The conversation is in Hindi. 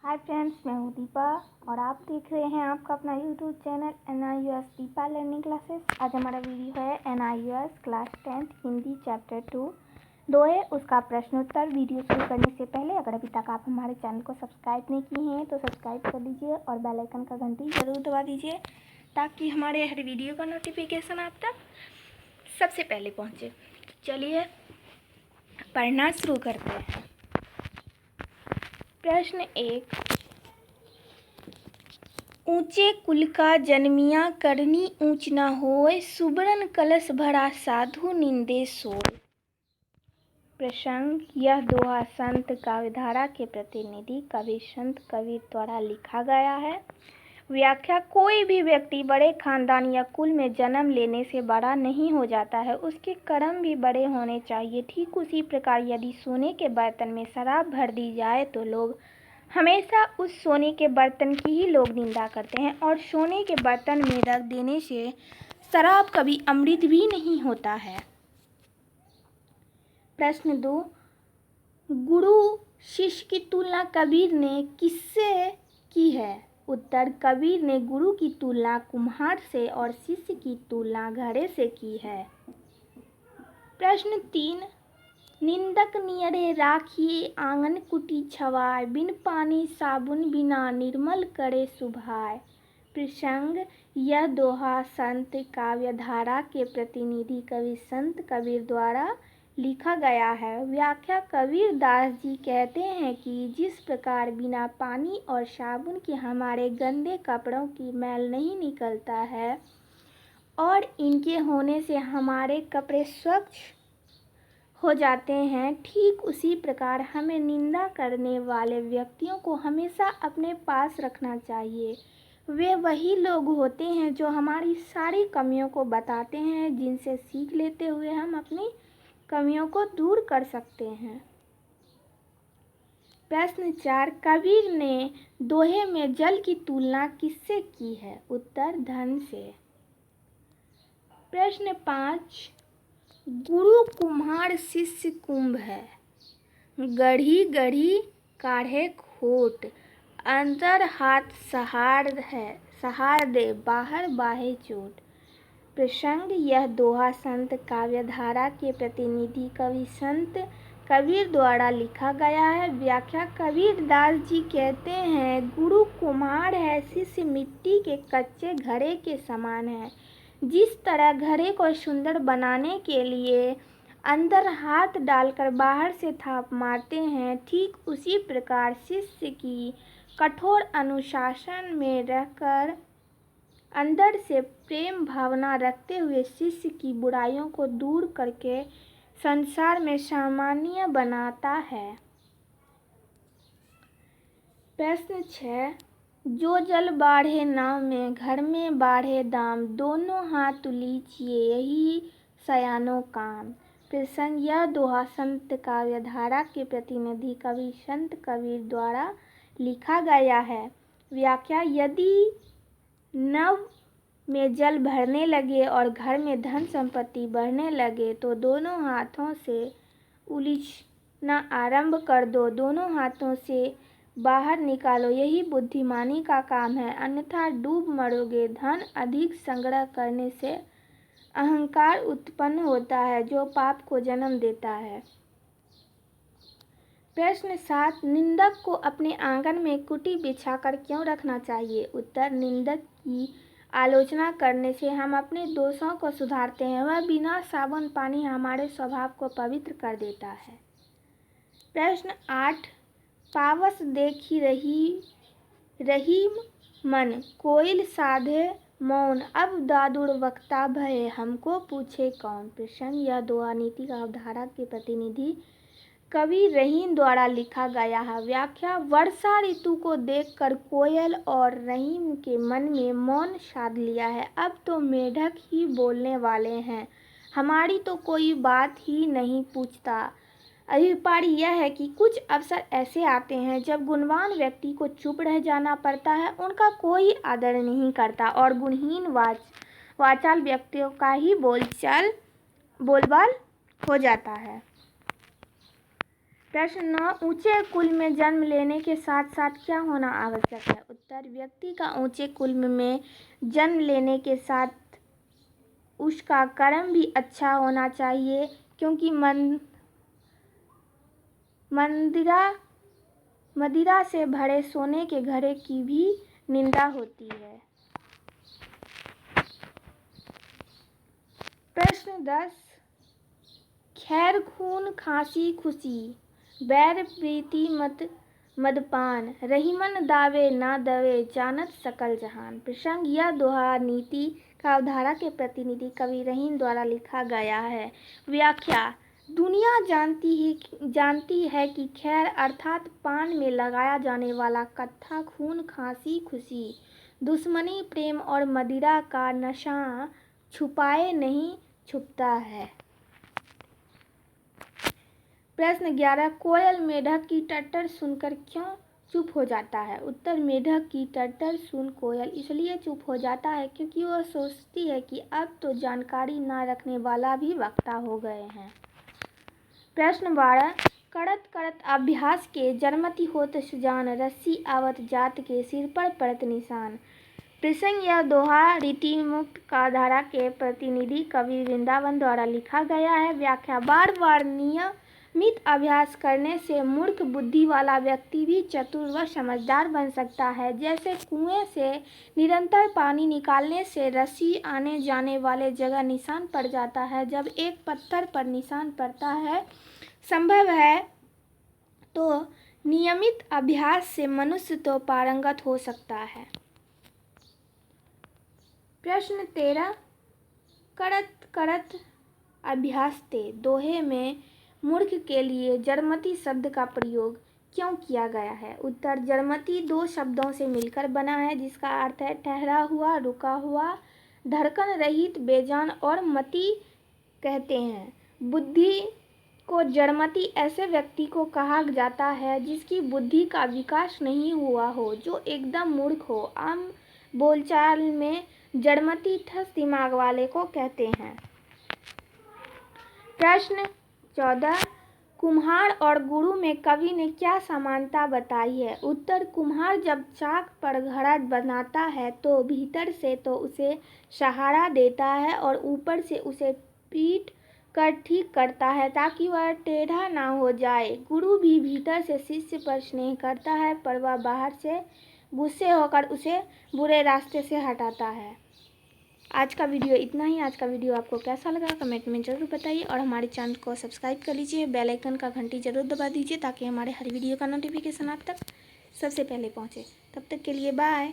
हाय फ्रेंड्स, मैं हूँ दीपा और आप देख रहे हैं आपका अपना YouTube channel NIUS Deepa learning classes. आज हमारा वीडियो है NIUS क्लास 10 हिंदी चैप्टर 2 है उसका प्रश्नोत्तर। वीडियो शुरू करने से पहले अगर अभी तक आप हमारे चैनल को सब्सक्राइब नहीं किए हैं तो सब्सक्राइब कर लीजिए और बेल आइकन का घंटी ज़रूर दबा दीजिए ताकि हमारे हर वीडियो का नोटिफिकेशन आप तक सबसे पहले पहुँचे। चलिए पढ़ना शुरू करते हैं। प्रश्न 1। ऊंचे कुल का जन्मिया करनी ऊंच न होय, सुबरन कलश भरा साधु निंदे सोय। प्रसंग, यह दोहा संत काव्यधारा के प्रतिनिधि कवि संत कबीर द्वारा लिखा गया है। व्याख्या, कोई भी व्यक्ति बड़े खानदान या कुल में जन्म लेने से बड़ा नहीं हो जाता है, उसके कर्म भी बड़े होने चाहिए। ठीक उसी प्रकार यदि सोने के बर्तन में शराब भर दी जाए तो लोग हमेशा उस सोने के बर्तन की ही लोग निंदा करते हैं और सोने के बर्तन में रख देने से शराब कभी अमृत भी नहीं होता है। प्रश्न 2। गुरु शिष्य की तुलना कबीर ने किससे की है? उत्तर, कबीर ने गुरु की तुलना कुम्हार से और शिष्य की तुलना घड़े से की है। प्रश्न 3। निंदक नियरे राखिए आंगन कुटी छवाय, बिन पानी साबुन बिना निर्मल करे सुभाय। प्रसंग, यह दोहा संत काव्यधारा के प्रतिनिधि कवि संत कबीर द्वारा लिखा गया है। व्याख्या, कबीर दास जी कहते हैं कि जिस प्रकार बिना पानी और साबुन के हमारे गंदे कपड़ों की मैल नहीं निकलता है और इनके होने से हमारे कपड़े स्वच्छ हो जाते हैं, ठीक उसी प्रकार हमें निंदा करने वाले व्यक्तियों को हमेशा अपने पास रखना चाहिए। वे वही लोग होते हैं जो हमारी सारी कमियों को बताते हैं, जिनसे सीख लेते हुए हम अपनी कमियों को दूर कर सकते हैं। प्रश्न 4। कबीर ने दोहे में जल की तुलना किससे की है? उत्तर, धन से। प्रश्न 5। गुरु कुम्हार शिष्य कुंभ है, गढ़ी गढ़ी काढ़े खोट, अंदर हाथ सहार दे बाहर बाहे चोट। प्रसंग, यह दोहा संत काव्यधारा के प्रतिनिधि कवि संत कबीर द्वारा लिखा गया है। व्याख्या, कबीर दास जी कहते हैं गुरु कुम्हार है, शिष्य मिट्टी के कच्चे घड़े के समान है। जिस तरह घड़े को सुंदर बनाने के लिए अंदर हाथ डालकर बाहर से थाप मारते हैं, ठीक उसी प्रकार शिष्य की कठोर अनुशासन में रहकर अंदर से प्रेम भावना रखते हुए शिष्य की बुराइयों को दूर करके संसार में सामान्य बनाता है। प्रश्न 6। जो जल बाढ़े नाव में, घर में बाढ़े दाम, दोनों हाथ लीजिए यही सयानो काम। प्रसंग, यह दोहा संत काव्यधारा के प्रतिनिधि कवि संत कबीर द्वारा लिखा गया है। व्याख्या, यदि नव में जल भरने लगे और घर में धन संपत्ति बढ़ने लगे तो दोनों हाथों से उलीचना आरंभ कर दो, दोनों हाथों से बाहर निकालो, यही बुद्धिमानी का काम है, अन्यथा डूब मरोगे। धन अधिक संग्रह करने से अहंकार उत्पन्न होता है जो पाप को जन्म देता है। प्रश्न 7। निंदक को अपने आंगन में कुटी बिछाकर क्यों रखना चाहिए? उत्तर, निंदक की आलोचना करने से हम अपने दोषों को सुधारते हैं, वह बिना साबुन पानी हमारे स्वभाव को पवित्र कर देता है। प्रश्न 8। पावस देखी रही मन, कोयल साधे मौन, अब दादुड़ वक्ता भय, हमको पूछे कौन। प्रसंग, यह दोहा नीति काव्यधारा के प्रतिनिधि कवि रहीम द्वारा लिखा गया है। व्याख्या, वर्षा ऋतु को देखकर कोयल और रहीम के मन में मौन साध लिया है, अब तो मेढक ही बोलने वाले हैं, हमारी तो कोई बात ही नहीं पूछता। अभिप्राय यह है कि कुछ अवसर ऐसे आते हैं जब गुणवान व्यक्ति को चुप रह जाना पड़ता है, उनका कोई आदर नहीं करता और गुणहीन वाचाल व्यक्तियों का ही बोलबाल हो जाता है। प्रश्न 9, ऊंचे कुल में जन्म लेने के साथ साथ क्या होना आवश्यक है? उत्तर, व्यक्ति का ऊंचे कुल में जन्म लेने के साथ उसका कर्म भी अच्छा होना चाहिए, क्योंकि मदिरा से भरे सोने के घड़े की भी निंदा होती है। प्रश्न 10, खैर खून खांसी खुशी, बैर प्रीति मदपान, रहीमन दावे ना दवे जानत सकल जहान। प्रसंग यह दोहा नीति का अवधारा के प्रतिनिधि कवि रहीम द्वारा लिखा गया है। व्याख्या, दुनिया जानती है कि खैर अर्थात पान में लगाया जाने वाला कत्था खून खांसी खुशी, दुश्मनी प्रेम और मदिरा का नशा छुपाए नहीं छुपता है। प्रश्न 11, कोयल मेढक की टट्टर सुनकर क्यों चुप हो जाता है? उत्तर, मेढक की टट्टर सुन कोयल इसलिए चुप हो जाता है क्योंकि वह सोचती है कि अब तो जानकारी ना रखने वाला भी वक्ता हो गए हैं। प्रश्न 12, करत करत अभ्यास के जरमती होत सुजान, रस्सी आवत जात के सिर पर पड़त निशान। प्रसंग यह दोहा रीतिमुक्त का धारा के प्रतिनिधि कवि वृंदावन द्वारा लिखा गया है। व्याख्या, बार बार नियमित अभ्यास करने से मूर्ख बुद्धि वाला व्यक्ति भी चतुर व समझदार बन सकता है। जैसे कुएं से निरंतर पानी निकालने से रस्सी आने जाने वाले जगह निशान पड़ जाता है, जब एक पत्थर पर निशान पड़ता है संभव है, तो नियमित अभ्यास से मनुष्य तो पारंगत हो सकता है। प्रश्न 13, करत करत अभ्यासते दोहे में मूर्ख के लिए जड़मति शब्द का प्रयोग क्यों किया गया है? उत्तर, जड़मति दो शब्दों से मिलकर बना है, जिसका अर्थ है ठहरा हुआ, रुका हुआ, धड़कन रहित, बेजान और मति कहते हैं। बुद्धि को जड़मति ऐसे व्यक्ति को कहा जाता है जिसकी बुद्धि का विकास नहीं हुआ हो, जो एकदम मूर्ख हो। आम बोलचाल में जड़मति ठस दिमाग वाले को कहते हैं। प्रश्न 14, कुम्हार और गुरु में कवि ने क्या समानता बताई है? उत्तर, कुम्हार जब चाक पर घड़ा बनाता है तो भीतर से तो उसे सहारा देता है और ऊपर से उसे पीट कर ठीक करता है ताकि वह टेढ़ा ना हो जाए। गुरु भी भीतर से शिष्य पर स्नेह करता है, पर वह बाहर से गुस्से होकर उसे बुरे रास्ते से हटाता है। आज का वीडियो इतना ही। आज का वीडियो आपको कैसा लगा कमेंट में ज़रूर बताइए और हमारे चैनल को सब्सक्राइब कर लीजिए, बेल आइकन का घंटी ज़रूर दबा दीजिए ताकि हमारे हर वीडियो का नोटिफिकेशन आप तक सबसे पहले पहुंचे। तब तक के लिए बाय।